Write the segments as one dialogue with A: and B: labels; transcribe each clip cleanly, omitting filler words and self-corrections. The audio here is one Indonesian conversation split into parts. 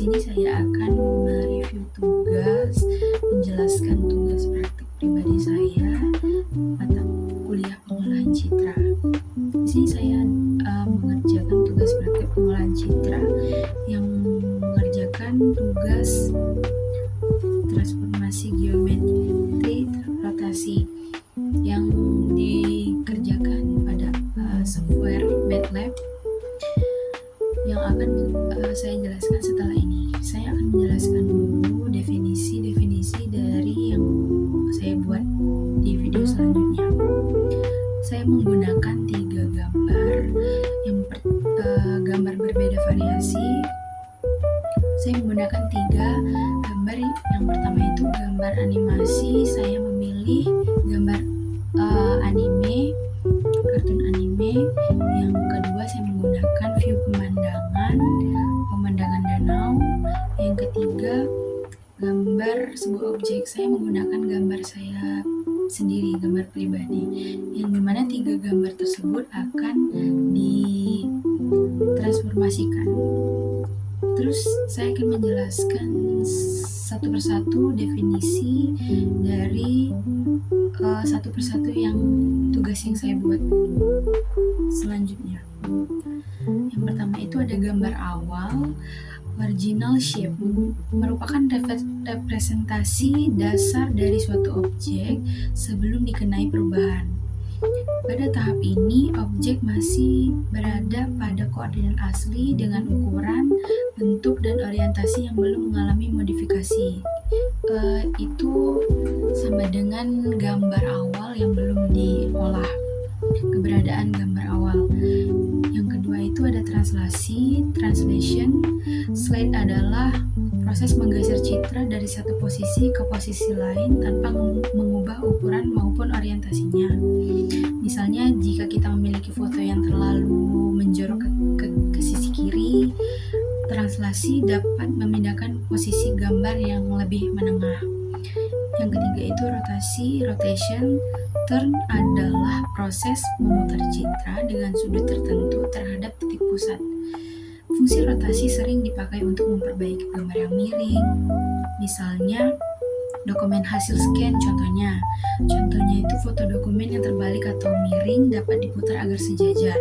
A: sini saya akan mereview tugas, menjelaskan tugas praktik pribadi saya mata kuliah pengolahan citra. Di sini saya mengerjakan tugas praktik pengolahan citra yang mengerjakan tugas transformasi geometri rotasi yang dikerjakan pada software MATLAB yang akan saya jelaskan setelah ini. Saya akan menjelaskan dulu definisi-definisi dari yang saya buat di video selanjutnya. Saya menggunakan 3 gambar, gambar berbeda variasi. Saya menggunakan 3 gambar. Yang pertama itu gambar animasi. Saya memilih gambar anime, kartun anime. Yang kedua saya menggunakan view pemandangan danau. Yang ketiga gambar sebuah objek. Saya menggunakan gambar saya sendiri, gambar pribadi, yang dimana 3 gambar tersebut akan ditransformasikan. Terus saya akan menjelaskan satu persatu definisi dari satu persatu yang tugas yang saya buat selanjutnya. Yang pertama itu ada gambar awal. Original shape merupakan representasi dasar dari suatu objek sebelum dikenai perubahan. Pada tahap ini, objek masih berada pada koordinat asli dengan ukuran, bentuk, dan orientasi yang belum mengalami modifikasi. Itu sama dengan gambar awal yang belum diolah, keberadaan gambar awal. Yang kedua itu ada translation. Slide adalah proses menggeser citra dari satu posisi ke posisi lain tanpa mengubah ukuran maupun orientasinya. Misalnya jika kita memiliki foto yang terlalu menjorok ke sisi kiri, translasi dapat memindahkan posisi gambar yang lebih menengah. Yang ketiga itu rotation. Turn adalah proses memutar citra dengan sudut tertentu terhadap titik pusat. Fungsi rotasi sering dipakai untuk memperbaiki gambar yang miring. Misalnya dokumen hasil scan contohnya itu foto dokumen yang terbalik atau miring dapat diputar agar sejajar,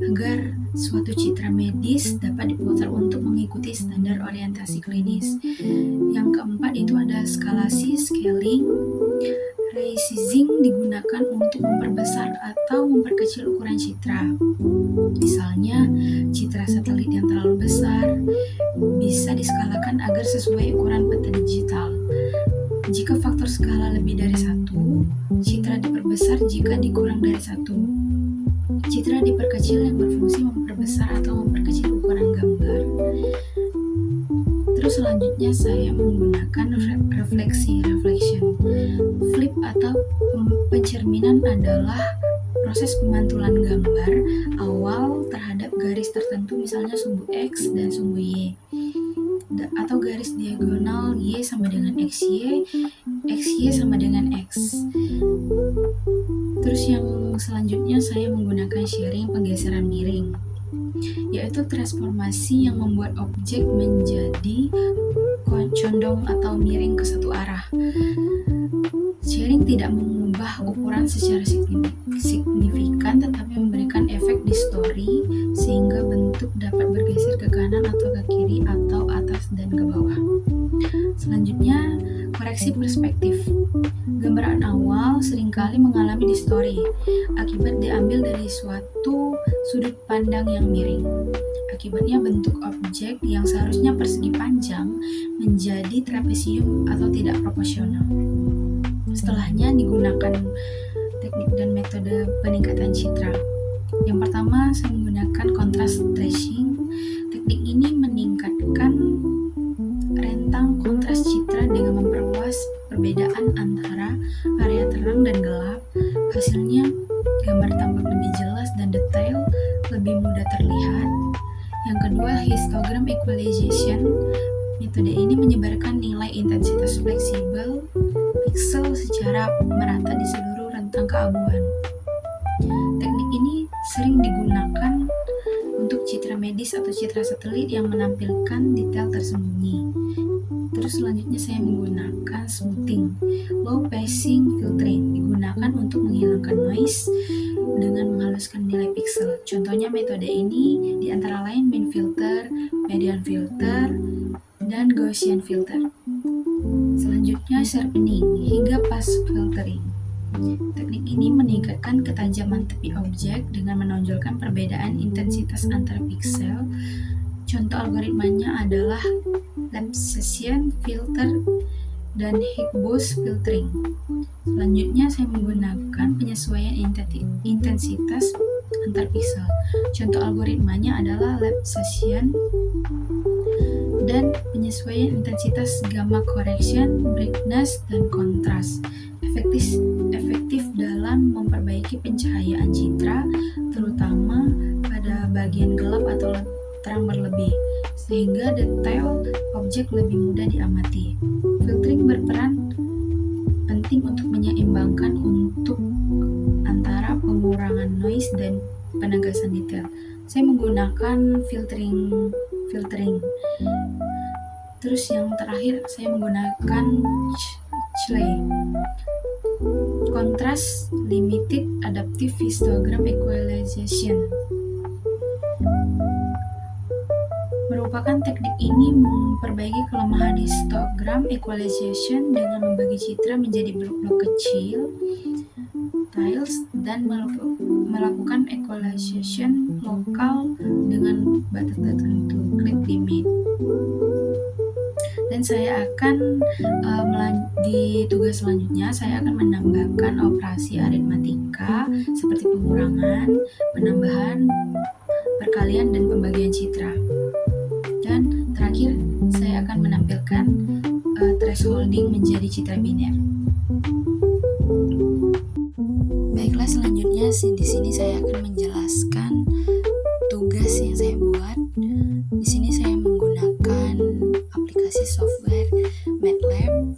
A: agar suatu citra medis dapat diputar untuk mengikuti standar orientasi klinis. Yang keempat itu ada scaling. Resizing digunakan untuk memperbesar atau memperkecil ukuran citra. Misalnya, citra satelit yang terlalu besar bisa diskalakan agar sesuai ukuran peta digital. Jika faktor skala lebih dari 1, citra diperbesar jika dikurang dari 1. Citra diperkecil yang berfungsi memperbesar atau memperkecil ukuran gambar. Terus selanjutnya saya menggunakan reflection. Flip atau pencerminan adalah proses pemantulan gambar awal terhadap garis tertentu, misalnya sumbu X dan sumbu Y, atau garis diagonal Y sama dengan XY sama dengan X. Terus yang selanjutnya saya menggunakan sharing penggeseran miring, yaitu transformasi yang membuat objek menjadi condong atau miring ke satu arah. Sharing tidak mengubah ukuran secara signifikan, tetapi memberikan efek distori sehingga bentuk dapat bergeser ke kanan atau ke kiri atau atas dan ke bawah. Selanjutnya, koreksi perspektif. Gambaran awal seringkali mengalami distori akibat diambil dari suatu sudut pandang yang miring. Akibatnya bentuk objek yang seharusnya persegi panjang menjadi trapesium atau tidak proporsional. Setelahnya digunakan teknik dan metode peningkatan citra. Yang pertama saya menggunakan contrast tracing. Teknik ini meningkatkan rentang kontras citra dengan memperluas perbedaan antara area terang dan gelap. Hasilnya gambar tampak lebih jelas dan detail, lebih mudah terlihat. Yang kedua, histogram equalization. Metode ini menyebarkan nilai intensitas fleksibel piksel secara merata di seluruh rentang keabuan. Teknik ini sering digunakan untuk citra medis atau citra satelit yang menampilkan detail tersembunyi. Terus selanjutnya saya menggunakan smoothing. Low passing filtering digunakan untuk menghilangkan noise dengan menghaluskan nilai pixel. Contohnya metode ini di antara lain min filter, median filter, dan Gaussian filter. Selanjutnya sharpening hingga pass filtering. Teknik ini meningkatkan ketajaman tepi objek dengan menonjolkan perbedaan intensitas antar pixel. Contoh algoritmanya adalah Lapsesian filter dan Higg-Bosch filtering. Selanjutnya saya menggunakan penyesuaian intensitas antar pixel. Contoh algoritmanya adalah Lapsesian dan penyesuaian intensitas gamma correction, brightness, dan kontras. Efektif dalam memperbaiki pencahayaan citra, terutama pada bagian gelap atau terang berlebih, sehingga detail objek lebih mudah diamati. Filtering berperan penting untuk menyeimbangkan untuk antara pengurangan noise dan penegasan detail. Saya menggunakan filtering. Terus yang terakhir saya menggunakan CLE, Contrast Limited Adaptive Histogram Equalization. Merupakan teknik ini memperbaiki kelemahan histogram equalization dengan membagi citra menjadi blok-blok kecil, tiles, dan melakukan equalization lokal dengan batas tertentu, clip limit. Dan saya akan di tugas selanjutnya saya akan menambahkan operasi aritmatika seperti pengurangan, penambahan, perkalian, dan pembagian citra. Dan terakhir saya akan menampilkan thresholding menjadi citra biner. Baiklah, selanjutnya di sini saya akan menjelaskan tugas yang saya buat. Di sini saya menggunakan aplikasi software MATLAB.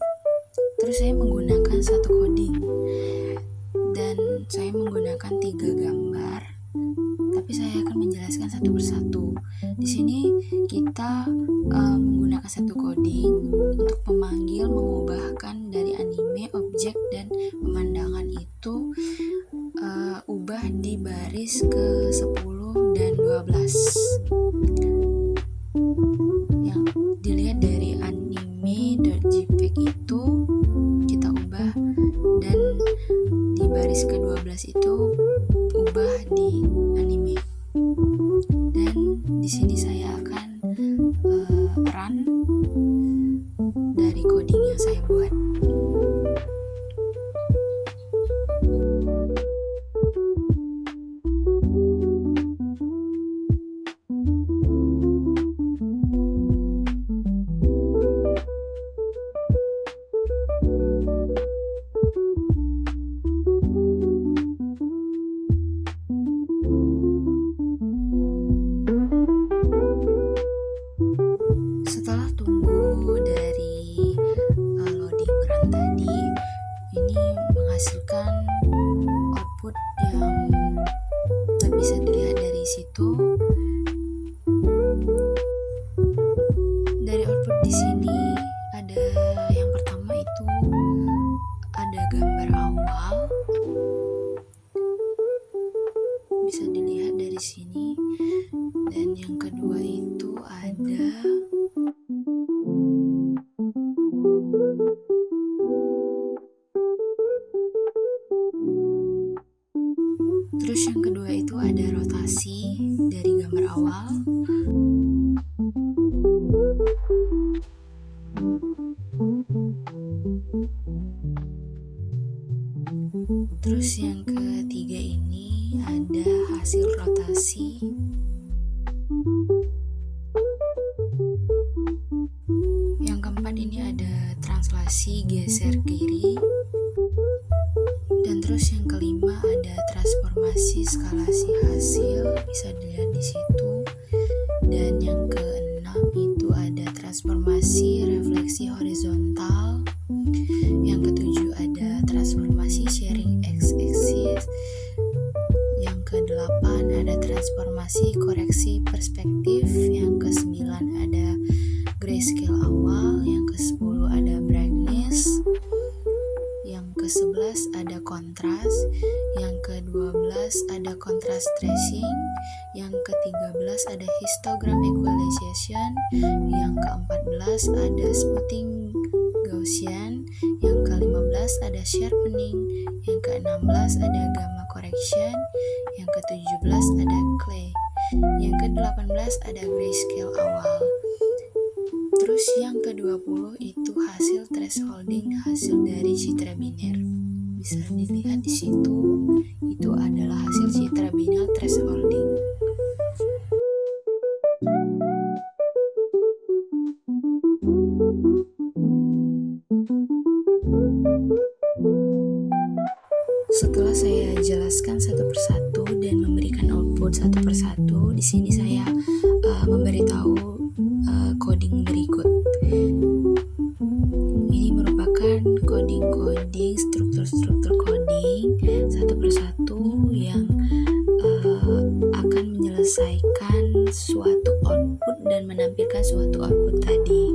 A: Terus saya menggunakan satu coding dan saya menggunakan 3 gambar. Tapi saya akan menjelaskan satu persatu. Di sini kita menggunakan satu coding untuk memanggil, mengubahkan dari anime, objek, dan pemandangan itu ubah di baris ke 10 dan 12. Yang dilihat dari anime.jpg itu kita ubah, dan di baris ke 12 itu ubah di anime. Dan di sini saya akan run dari coding yang saya buat. Setelah tunggu dari loading run tadi, ini menghasilkan output yang tak bisa dilihat dari situ. Dari output di sini ada yang pertama itu ada gambar awal, bisa dilihat dari sini, dan yang kedua itu ada terus yang kedua itu ada rotasi dari gambar awal. Terus yang ketiga ini ada hasil rotasi. Yang keempat ini ada translasi geser kiri. Dan terus yang kelima ada transformasi skalasi hasil, bisa dilihat di situ. Dan yang keenam itu ada transformasi refleksi horizontal. Yang ketujuh ada transformasi sharing x-axis. Yang kedelapan ada transformasi koreksi perspektif. Yang ke-9 ada grayscale awal. Yang ke-10 ada brightness. Yang ke-11 ada kontras. Yang ke-12 ada contrast tracing. Yang ke-13 ada histogram equalization. Yang ke-14 ada smoothing Gaussian. Yang ke-15 ada sharpening. Yang ke-16 ada gamma correction. Yang ke-17 ada clay. Yang ke-18 ada grayscale awal. Terus yang ke-20 itu hasil thresholding hasil dari citra biner. Bisa dilihat di situ, itu adalah hasil citra biner thresholding. Setelah saya jelaskan satu persatu dan memberikan output satu persatu, di sini saya memberitahu coding berikut. Ini merupakan coding-coding, struktur-struktur coding satu persatu yang akan menyelesaikan suatu output dan menampilkan suatu output tadi.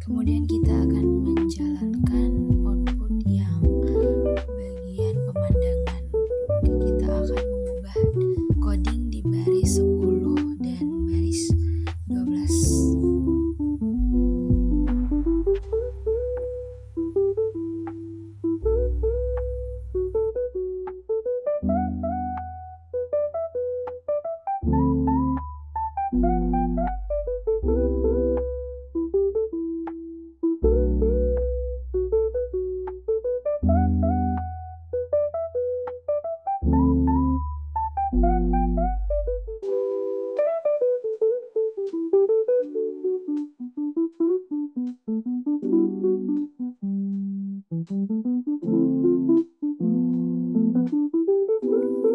A: Kemudian kita akan menjalankan output yang bagian pemandangan. Kita akan mengubah coding di baris 10 dan baris 12.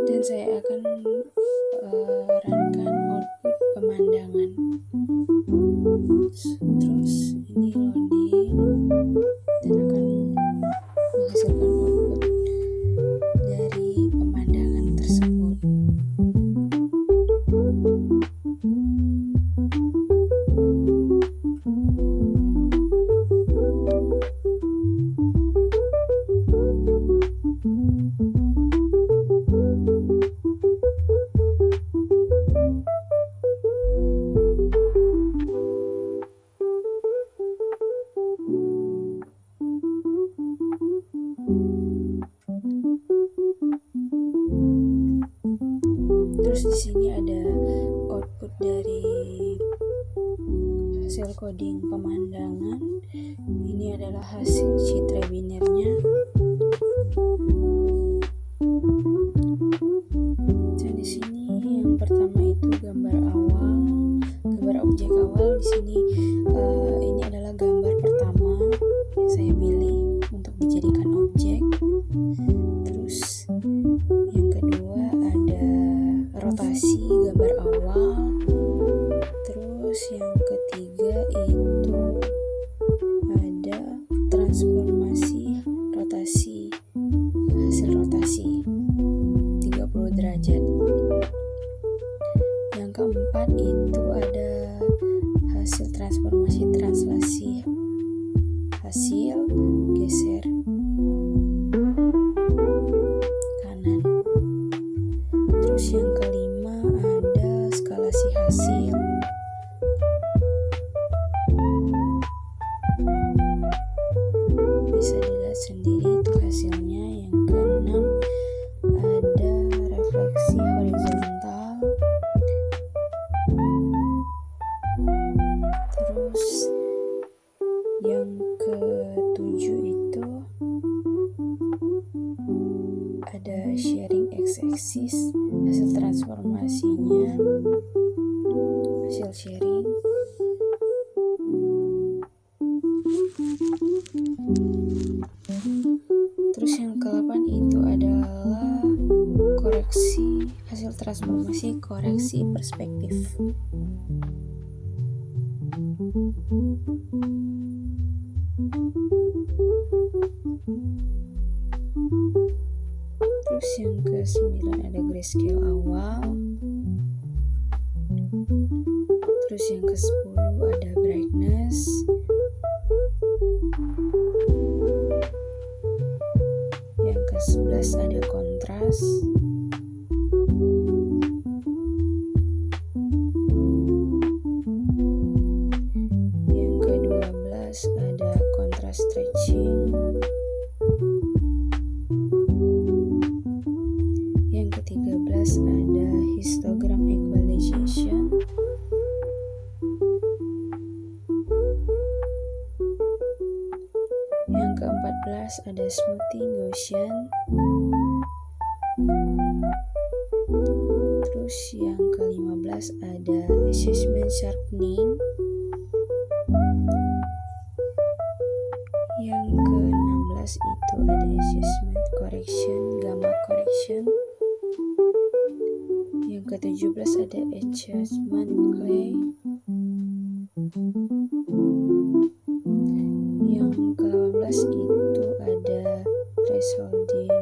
A: Dan saya akan runkan output pemandangan. Terus ini loading dan akan menghasilkan output dari pemandangan tersebut. Terus di sini ada output dari hasil coding pemandangan. Ini adalah hasil citra binernya. Dan di sini yang pertama itu gambar awal, gambar objek awal. Di sini ini adalah gambar pertama yang saya pilih untuk dijadikan objek. Terus yang kedua ada rotasi gambar awal. Terus yang ketiga itu ada transformasi rotasi, hasil rotasi 30 derajat. Yang keempat itu ada hasil transformasi translasi, hasil geser kanan. Terus yang kelima ada skalasi hasil. Bisa dilihat sendiri itu hasilnya. Yang keenam ada refleksi horizontal. Terus yang ketujuh itu ada sharing x-axis, hasil transformasinya, hasil sharing. Terus yang ke-8 itu adalah koreksi, hasil transformasi koreksi perspektif. Terus yang ke-9 ada grayscale awal. Terus yang ke-10 ada brightness. Yang ke-11 ada kontras. Yang ke-12 ada contrast stretching. Yang ke-13 ada histogram equalization. Yang ke-14 ada smoothing Gaussian. Terus yang ke-15 ada assessment sharpening. Yang ke-16 itu ada assessment correction, gamma correction. Yang ke-17 ada adjustment clay. Yang ke-18 itu ada thresholding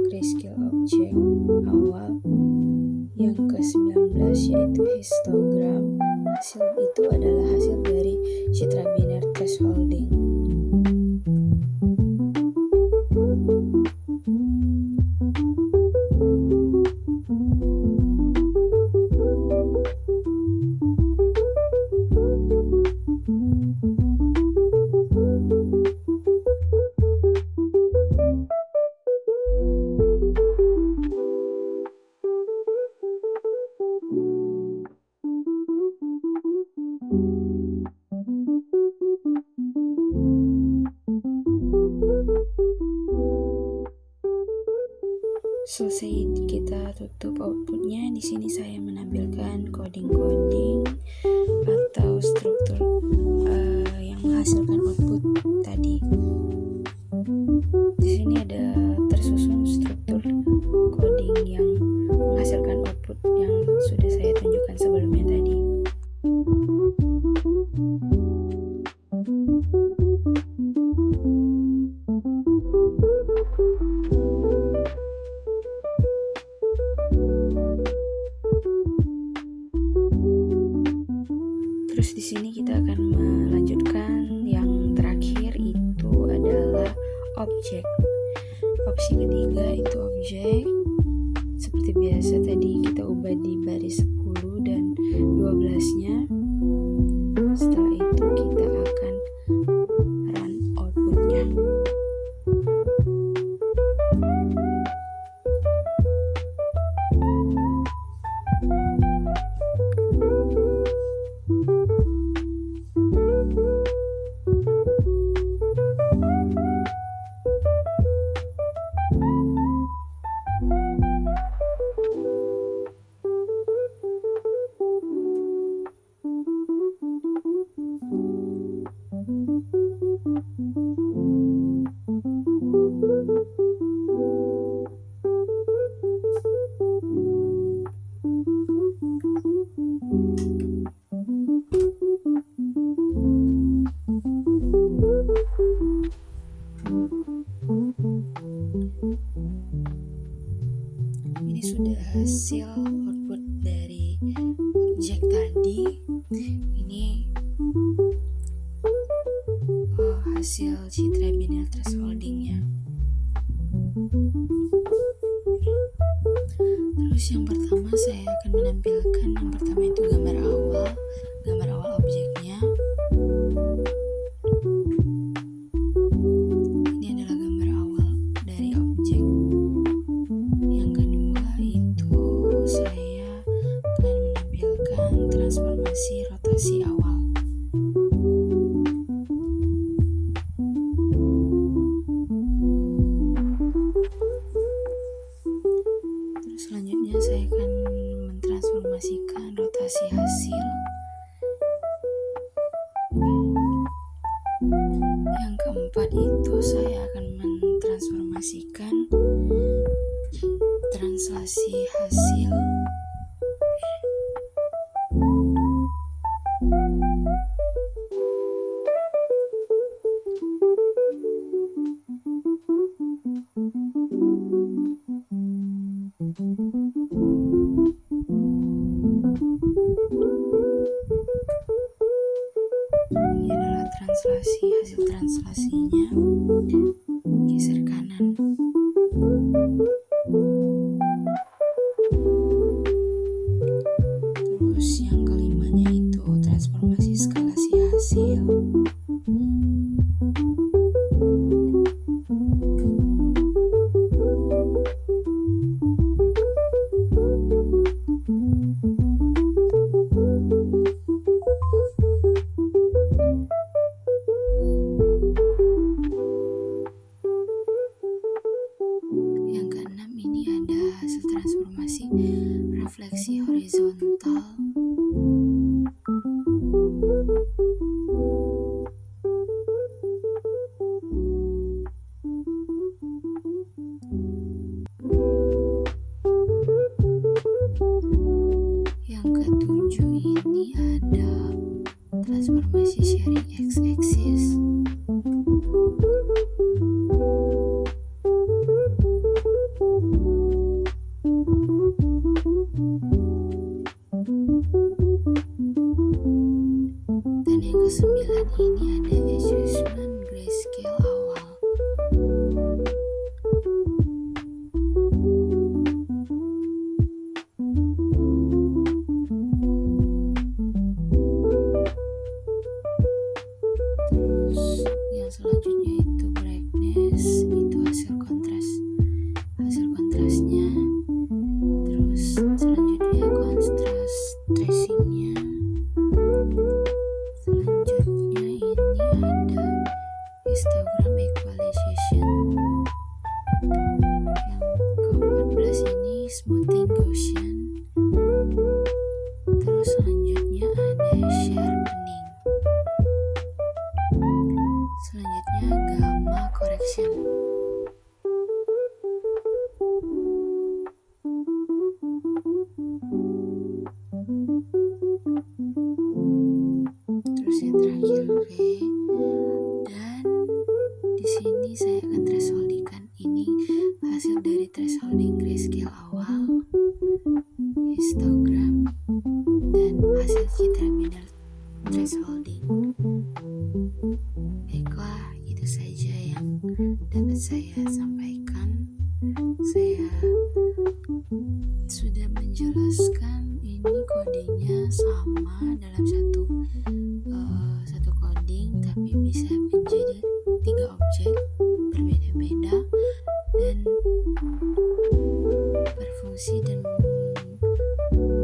A: grayscale object awal. Yang ke-19 yaitu histogram. Hasil itu adalah hasil dari citra biner thresholding. Selesai kita tutup outputnya. Di sini saya menampilkan coding-coding atau struktur yang menghasilkan output tadi. Di sini ada tersusun struktur coding yang menghasilkan output yang sudah saya tunjukkan sebelumnya tadi. Terus di sini kita akan melanjutkan yang terakhir, itu adalah objek. Opsi ketiga itu objek. Seperti biasa tadi kita ubah di baris 10 dan 12-nya. Setelah itu kita akan run outputnya. sudah hasil output dari objek tadi. Ini hasil citra binary thresholdingnya. Terus yang pertama saya akan menampilkan yang pertama itu gambar awal objeknya. Ini adalah gambar awal dari objek. Yang kedua itu saya akan menampilkan transformasi rotasi awal. Selanjutnya saya akan mentransformasikan rotasi hasil. Yang keempat itu saya akan mentransformasikan translasi hasil. Ini adalah hasil translasinya, geser kanan. Terus yang kelimanya itu transformasi skalasi hasil. Yang keenam ini ada hasil transformasi refleksi horizontal. Yang ketujuh ini ada transformasi sharing x-axis. Dan yang kesembilan ini ada adjustment grayscale awal. Terus yang selanjutnya itu brightness, itu hasil kontrasnya. Terus selanjutnya contrast tracingnya. Selanjutnya ini ada histogram equalization. Yang ke-14 ini smoothing Gaussian. Terus selanjutnya ada sharpening. Selanjutnya gamma correction. Terus yang terakhir ray. Dan di sini saya akan thresholdingkan ini hasil dari thresholding grayscale awal, histogram, dan hasil citra binary thresholding. Baiklah, itu saja yang dapat saya sampaikan. Saya sudah menjelaskan ini kodenya sama dalam satu coding, tapi bisa menjadi 3 objek berbeda-beda dan berfungsi dan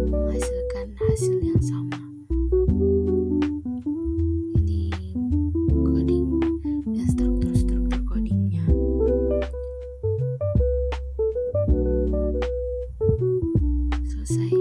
A: menghasilkan hasil yang sama. Ini coding dan struktur codingnya. Selesai.